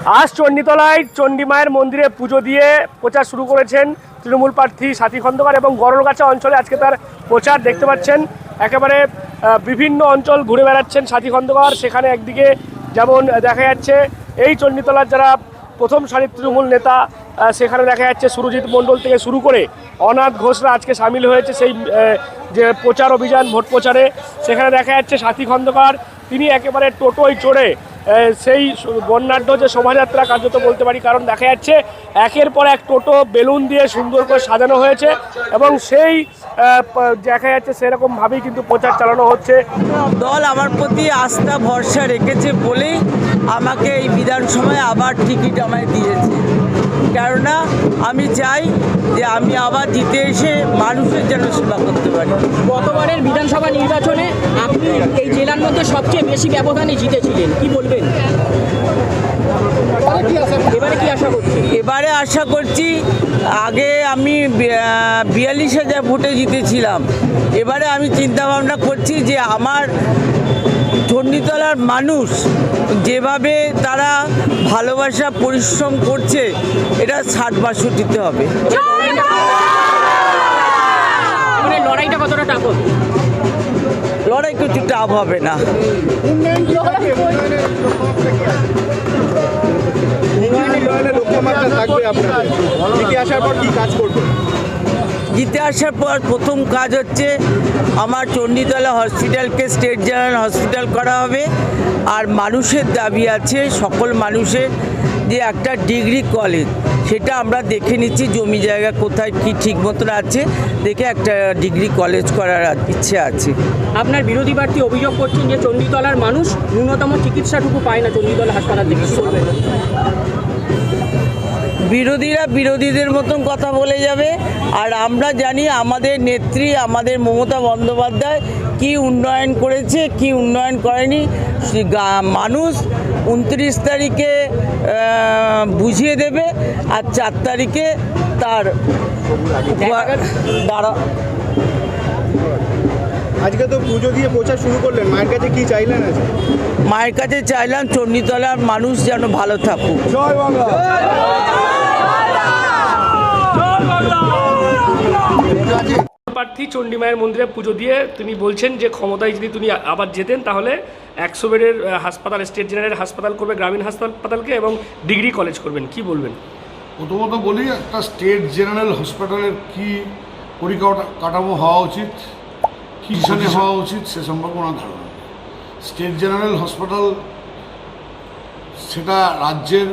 আজ চণ্ডীতলায় চণ্ডী মায়ের মন্দিরে পুজো দিয়ে প্রচার শুরু করেছেন তৃণমূল প্রার্থী সাথী খন্দকার এবং গড়লগাছা অঞ্চলে আজকে তার প্রচার দেখতে পাচ্ছেন। একেবারে বিভিন্ন অঞ্চল ঘুরে বেড়াচ্ছেন সাথী খন্দকার। সেখানে একদিকে যেমন দেখা যাচ্ছে এই চণ্ডীতলার যারা প্রথম সারির তৃণমূল নেতা, সেখানে দেখা যাচ্ছে সুরজিৎ মণ্ডল থেকে শুরু করে অনাথ ঘোষরা আজকে সামিল হয়েছে সেই যে প্রচার অভিযান ভোট প্রচারে। সেখানে দেখা যাচ্ছে সাথী খন্দকার তিনি একেবারে টোটোয় চড়ে সেই বর্ণাঢ্য যে শোভাযাত্রা কার্যত বলতে পারি, কারণ দেখা যাচ্ছে একের পর এক টোটো বেলুন দিয়ে সুন্দর করে সাজানো হয়েছে এবং সেই দেখা যাচ্ছে সেরকমভাবেই কিন্তু প্রচার চালানো হচ্ছে। দল আমার প্রতি আস্থা ভরসা রেখেছে বলেই আমাকে এই বিধানসভায় আবার টিকিট আমায় দিয়েছে। কেননা আমি চাই যে আমি আবার জিতে এসে মানুষের যেন সেবা করতে পারি। গতবারের বিধানসভা নির্বাচনে আপনি এই জেলার মধ্যে সবচেয়ে বেশি ব্যবধানে জিতেছিলেন, কি বলবেন? এবারে কি আশা করছি? এবারে আশা করছি, আগে আমি 42,000 ভোটে জিতেছিলাম। এবারে আমি চিন্তা ভাবনা করছি যে আমার চণ্ডীতলার মানুষ যেভাবে তারা ভালোবাসা পরিশ্রম করছে, এটা 60-62তে হবে। লড়াইটা কতটা টাফ হবে? লড়াই কিছু টাফ হবে না। জিতে আসার পর প্রথম কাজ হচ্ছে আমার চণ্ডীতলা হসপিটালকে স্টেট জেনারেল হসপিটাল করা হবে। আর মানুষের দাবি আছে, সকল মানুষের, যে একটা ডিগ্রি কলেজ, সেটা আমরা দেখে নিচ্ছি জমি জায়গা কোথায় কি ঠিক মতন আছে, দেখে একটা ডিগ্রি কলেজ করার ইচ্ছে আছে। আপনার বিরোধী প্রার্থী অভিযোগ করছেন যে চণ্ডীতলার মানুষ ন্যূনতম চিকিৎসাটুকু পায় না চণ্ডীতলা হাসপাতাল থেকে। বিরোধীরা বিরোধীদের মতন কথা বলে যাবে, আর আমরা জানি আমাদের নেত্রী, আমাদের মমতা বন্দ্যোপাধ্যায় কি উন্নয়ন করেছে কি উন্নয়ন করেনি মানুষ 29 তারিখে বুঝিয়ে দেবে। আর 4 তারিখে তার দ্বারা। আজকে তো পুজো দিয়ে প্রচার শুরু করলেন, মায়ের কাছে কি চাইলেন? আছে মায়ের কাছে চাইলাম চণ্ডীতলার মানুষ যেন ভালো থাকুক। জয় বাংলা। প্রার্থী চণ্ডী মায়ের মন্দিরে পুজো দিয়ে তিনি বলছেন যে ক্ষমতায় যদি তিনি আবার যেতেন তাহলে 100 বেডের হাসপাতাল, স্টেট জেনারেল হাসপাতাল করবে, গ্রামীণ হাসপাতালকে, এবং ডিগ্রি কলেজ করবেন। কি বলবেন? প্রথমত বলি, একটা স্টেট জেনারেল হসপিটালের কি পরিকাঠামো হওয়া উচিত, কী হিসাবে হওয়া উচিত, সে সম্পর্কে ওনার ধারণা। স্টেট জেনারেল হসপিটাল সেটা রাজ্যের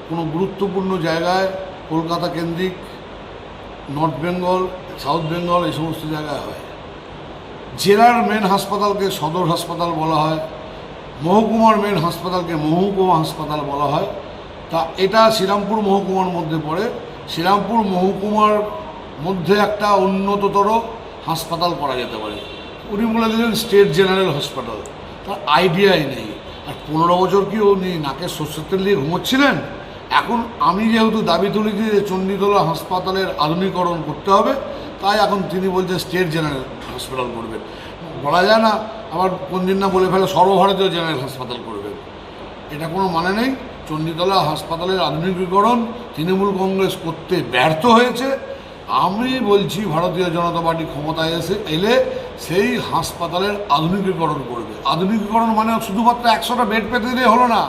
কোনো গুরুত্বপূর্ণ জায়গায়, কলকাতা কেন্দ্রিক, নর্থ বেঙ্গল, সাউথ বেঙ্গল, এই সমস্ত জায়গায় হয়। জেলার মেন হাসপাতালকে সদর হাসপাতাল বলা হয়, মহকুমার মেন হাসপাতালকে মহকুমা হাসপাতাল বলা হয়। তা এটা শ্রীরামপুর মহকুমার মধ্যে পড়ে। শ্রীরামপুর মহকুমার মধ্যে একটা উন্নততর হাসপাতাল করা যেতে পারে। উনি বলে দিলেন স্টেট জেনারেল হসপিটাল, তার আইডিয়াই নেই। আর 15 বছর কি উনি নাকের সর্ষের তেল দিয়ে ঘুমোচ্ছিলেন? এখন আমি যেহেতু দাবি তুলেছি যে চণ্ডীতলা হাসপাতালের আধুনিকরণ করতে হবে, তাই এখন তিনি বলছেন স্টেট জেনারেল হসপিটাল করবেন। বলা যায় না আবার কোন দিন না বলে ফেলে সর্বভারতীয় জেনারেল হাসপাতাল করবেন। এটা কোনো মানে নেই। চণ্ডীতলা হাসপাতালের আধুনিকীকরণ তৃণমূল কংগ্রেস করতে ব্যর্থ হয়েছে। আমি বলছি ভারতীয় জনতা পার্টি ক্ষমতায় এলে সেই হাসপাতালের আধুনিকীকরণ করবে। আধুনিকীকরণ মানে শুধুমাত্র 100টা বেড পেতে দিলে হলো না।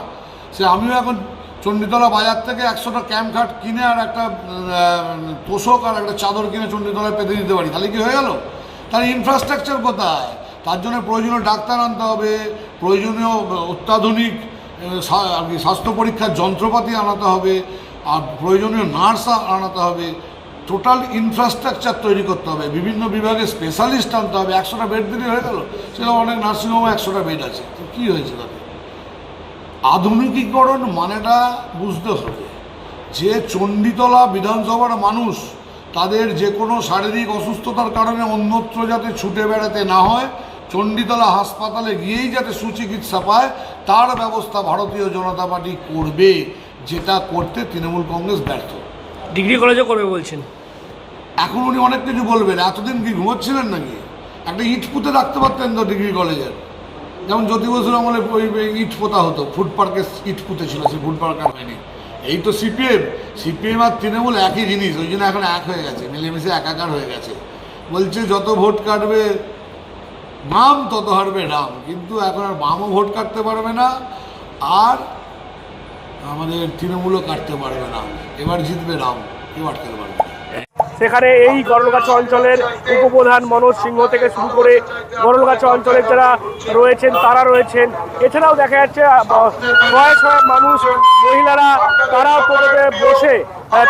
আমিও এখন চণ্ডীতলা বাজার থেকে 100টা ক্যাম্প খাট কিনে আর একটা তোষক আর একটা চাদর কিনে চণ্ডীতলায় পেতে দিতে পারি, তাহলে কি হয়ে গেল? তার ইনফ্রাস্ট্রাকচার কোথায়? তার জন্য প্রয়োজনীয় ডাক্তার আনতে হবে, প্রয়োজনীয় অত্যাধুনিক স্বাস্থ্য পরীক্ষার যন্ত্রপাতি আনাতে হবে, আর প্রয়োজনীয় নার্স আনাতে হবে। টোটাল ইনফ্রাস্ট্রাকচার তৈরি করতে হবে, বিভিন্ন বিভাগে স্পেশালিস্ট আনতে হবে। 100টা বেড দিলে হয়ে গেল? সেরকম অনেক নার্সিংহোমে 100টা বেড আছে, তো কী হয়েছে তাতে? আধুনিকীকরণ মানেটা বুঝতে হবে যে চণ্ডীতলা বিধানসভার মানুষ তাদের যে কোনো শারীরিক অসুস্থতার কারণে অন্যত্র যাতে ছুটে বেড়াতে না হয়, চণ্ডীতলা হাসপাতালে গিয়েই যাতে সুচিকিৎসা পায়, তার ব্যবস্থা ভারতীয় জনতা পার্টি করবে, যেটা করতে তৃণমূল কংগ্রেস ব্যর্থ। ডিগ্রি কলেজও করবে বলছেন। এখন উনি অনেক কিছু বলবেন। এতদিন কি ঘুমোচ্ছিলেন নাকি? একটা ইট পুঁতে রাখতে পারতেন তো ডিগ্রি কলেজের। যেমন জ্যোতি বসুর আমলে ওই ইট পোতা হতো, ফুড পার্কে ইট পুঁতেছিল, সেই ফুড পার্ক আর হয়নি। এই তো সিপিএম আর তৃণমূল একই জিনিস, ওই জন্য এখন এক হয়ে গেছে, মিলেমিশে একাকার হয়ে গেছে। বলছে যত ভোট কাটবে বাম তত হারবে রাম, কিন্তু এখন আর বামও ভোট কাটতে পারবে না, আর আমাদের তৃণমূলও কাটতে পারবে না। এবার জিতবে রাম, কেউ আটকাতে পারবে না। সেখানে এই গরলগাছা অঞ্চলের উপপ্রধান মনোজ সিংহ থেকে শুরু করে গরলগাছা অঞ্চলের যারা রয়েছেন তারা রয়েছেন। এছাড়াও দেখা যাচ্ছে শয়ে শয়ে মানুষ, মহিলারা তারাও টোটোতে বসে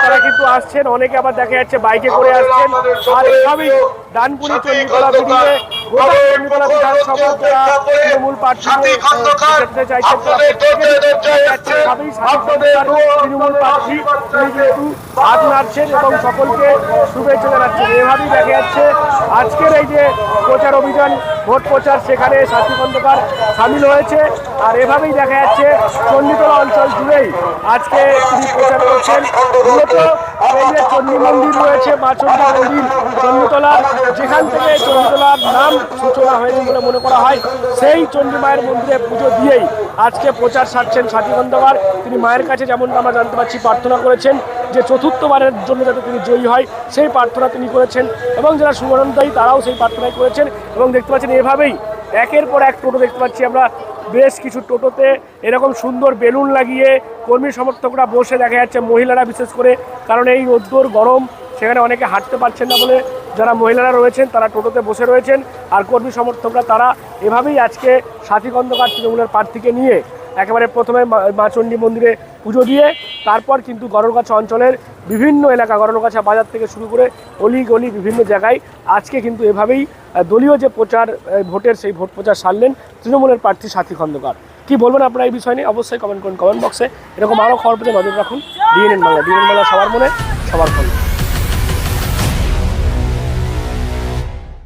তারা কিন্তু আসছেন। অনেকে আবার দেখা যাচ্ছে বাইকে করে আসছেন। আর এভাবেই ডানকুনি চণ্ডীতলা বেরিয়ে গোটা চণ্ডীতলা বিধানসভা যারা তৃণমূল প্রার্থী যেতে চাইছেন তৃণমূল প্রার্থী তিনি কিন্তু হাত নাড়ছেন এবং সকলকে শুভেচ্ছা জানাচ্ছেন। এভাবেই দেখা যাচ্ছে আজকের এই যে প্রচার অভিযান, ভোট প্রচার, সেখানে সাথী খন্দকার সামিল হয়েছে। আর এভাবেই দেখা যাচ্ছে চণ্ডীতলা অঞ্চল জুড়েই আজকে তিনি প্রচার করছেন। মূলত এই যে চণ্ডী মন্দির রয়েছে, মা চণ্ডী মন্দির চণ্ডীতলার, যেখান থেকে চণ্ডীতলার নাম সূচনা হয়েছে বলে মনে করা হয়, সেই চণ্ডী মায়ের মন্দিরে পুজো দিয়েই আজকে প্রচার সারছেন সাথী খন্দকার। তিনি মায়ের কাছে, যেমনটা আমরা জানতে পারছি, প্রার্থনা করেছেন যে চতুর্থবারের জন্য যাতে তিনি জয়ী হয়, সেই প্রার্থনা তিনি করেছেন। এবং যারা শুভানন্দী তারাও সেই প্রার্থনাই করেছেন। এবং দেখতে পাচ্ছেন এভাবেই একের পর এক টোটো দেখতে পাচ্ছি আমরা, বেশ কিছু টোটোতে এরকম সুন্দর বেলুন লাগিয়ে কর্মী সমর্থকরা বসে, দেখা যাচ্ছে মহিলারা বিশেষ করে, কারণ এই রোদ্দুর গরম, সেখানে অনেকে হাঁটতে পারছেন না বলে যারা মহিলারা রয়েছেন তারা টোটোতে বসে রয়েছেন। আর কর্মী সমর্থকরা তারা এভাবেই আজকে সাথী খন্দকার তৃণমূলের প্রার্থীকে নিয়ে একেবারে প্রথমে মা চণ্ডী মন্দিরে পুজো দিয়ে তারপর কিন্তু গরলগাছা অঞ্চলের বিভিন্ন এলাকা, গরলগাছা বাজার থেকে শুরু করে অলি গলি বিভিন্ন জায়গায় আজকে কিন্তু এভাবেই দলীয় যে প্রচার ভোটের, সেই ভোট প্রচার সারলেন তৃণমূলের প্রার্থী সাথী খন্দকার। কী বলবেন আপনারা এই বিষয় নিয়ে? অবশ্যই কমেন্ট করুন কমেন্ট বক্সে। এরকম আরও খবর পেতে নজর রাখুন ডিএনএন বাংলা। ডিএনএন বাংলা সবার মনে, সবার খবর।